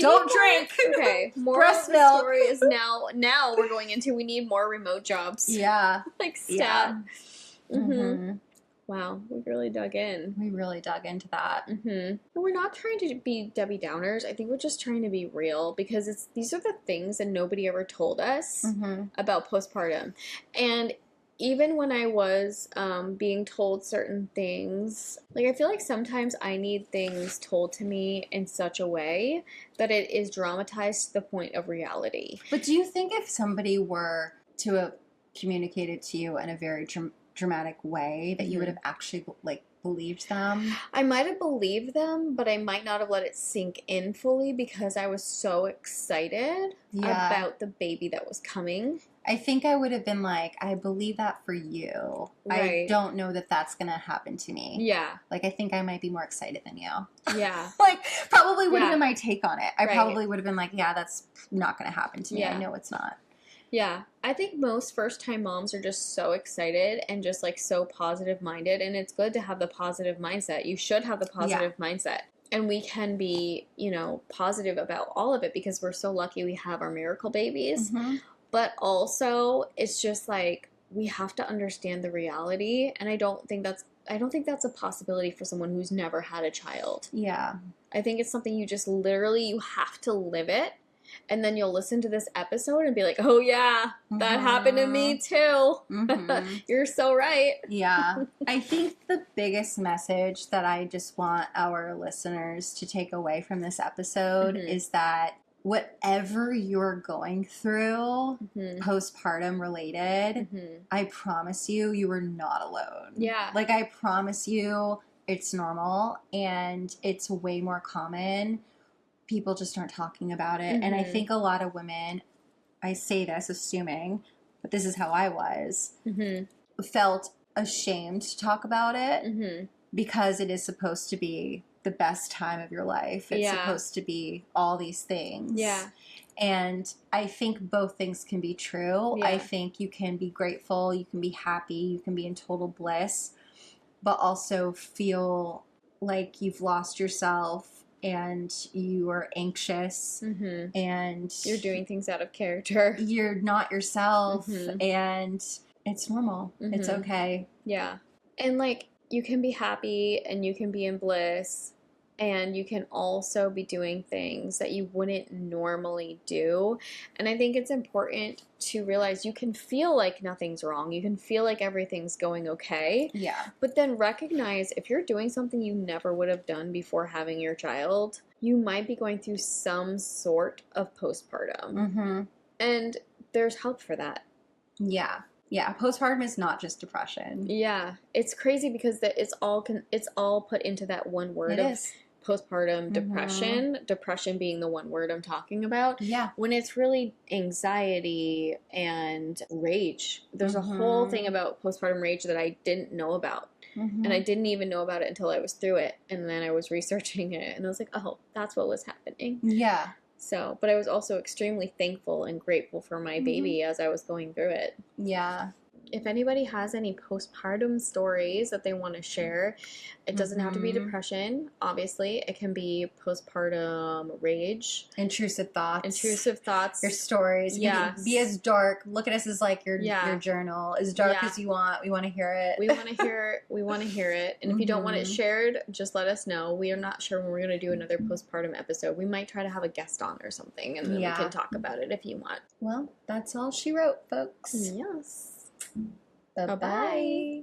Don't drink. Okay. Moral Breast of the milk. story is now we're going into we need more remote jobs. Yeah. Like stat. Wow. We really dug in. We really dug into that. And we're not trying to be Debbie Downers. I think we're just trying to be real, because these are the things that nobody ever told us about postpartum. And even when I was being told certain things, like I feel like sometimes I need things told to me in such a way that it is dramatized to the point of reality. But do you think if somebody were to have communicated to you in a very dramatic way that you would have actually like believed them? I might have believed them, but I might not have let it sink in fully because I was so excited about the baby that was coming. I think I would have been like, I believe that for you. I don't know that that's going to happen to me. Yeah. Like, I think I might be more excited than you. Yeah. Like, probably would have been my take on it. I probably would have been like, yeah, that's not going to happen to me. I know it's not. Yeah. I think most first-time moms are just so excited and just, like, so positive-minded. And it's good to have the positive mindset. You should have the positive mindset. And we can be, you know, positive about all of it because we're so lucky we have our miracle babies. But also, it's just like we have to understand the reality, and I don't think that's a possibility for someone who's never had a child. Yeah. I think it's something you just literally you have to live it, And then you'll listen to this episode and be like, oh yeah, that happened to me too. You're so right. Yeah. I think the biggest message that I just want our listeners to take away from this episode is that whatever you're going through, postpartum related, I promise you, you are not alone. Yeah. Like, I promise you, it's normal and it's way more common. People just aren't talking about it. And I think a lot of women, I say this assuming, but this is how I was, felt ashamed to talk about it because it is supposed to be the best time of your life. It's supposed to be all these things. Yeah. And I think both things can be true. Yeah. I think you can be grateful, you can be happy, you can be in total bliss, but also feel like you've lost yourself and you are anxious and you're doing things out of character. You're not yourself and it's normal. It's okay. Yeah. And like, you can be happy and you can be in bliss, and you can also be doing things that you wouldn't normally do. And I think it's important to realize you can feel like nothing's wrong. You can feel like everything's going okay. Yeah. But then recognize if you're doing something you never would have done before having your child, you might be going through some sort of postpartum. And there's help for that. Yeah. Yeah. Postpartum is not just depression. Yeah. It's crazy because it's all put into that one word. It is. Postpartum depression being the one word I'm talking about. Yeah. When it's really anxiety and rage. There's a whole thing about postpartum rage that I didn't know about. And I didn't even know about it until I was through it. And then I was researching it and I was like, oh, that's what was happening. Yeah. So, but I was also extremely thankful and grateful for my baby as I was going through it. Yeah. If anybody has any postpartum stories that they want to share, it doesn't have to be depression. Obviously, it can be postpartum rage. Intrusive thoughts. Your stories. Yeah. Be as dark. Look at us as like your journal. As dark as you want. We want to hear it. We want to hear it. And if you don't want it shared, just let us know. We are not sure when we're going to do another postpartum episode. We might try to have a guest on or something, and then we can talk about it if you want. Well, that's all she wrote, folks. Yes. Bye-bye.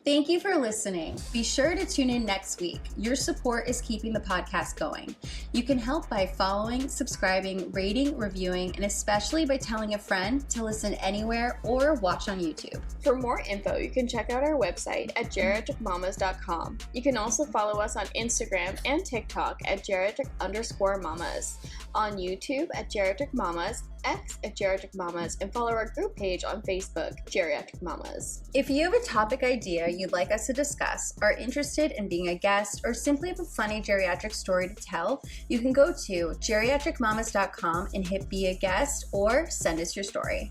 Thank you for listening. Be sure to tune in next week. Your support is keeping the podcast going. You can help by following, subscribing, rating, reviewing, and especially by telling a friend to listen anywhere or watch on YouTube. For more info, you can check out our website at geriatricmamas.com. You can also follow us on Instagram and TikTok at geriatric_mamas, on YouTube at Geriatric Mamas, X at Geriatric Mamas, and follow our group page on Facebook, Geriatric Mamas. If you have a topic idea you'd like us to discuss, are interested in being a guest, or simply have a funny geriatric story to tell, you can go to geriatricmamas.com and hit be a guest or send us your story.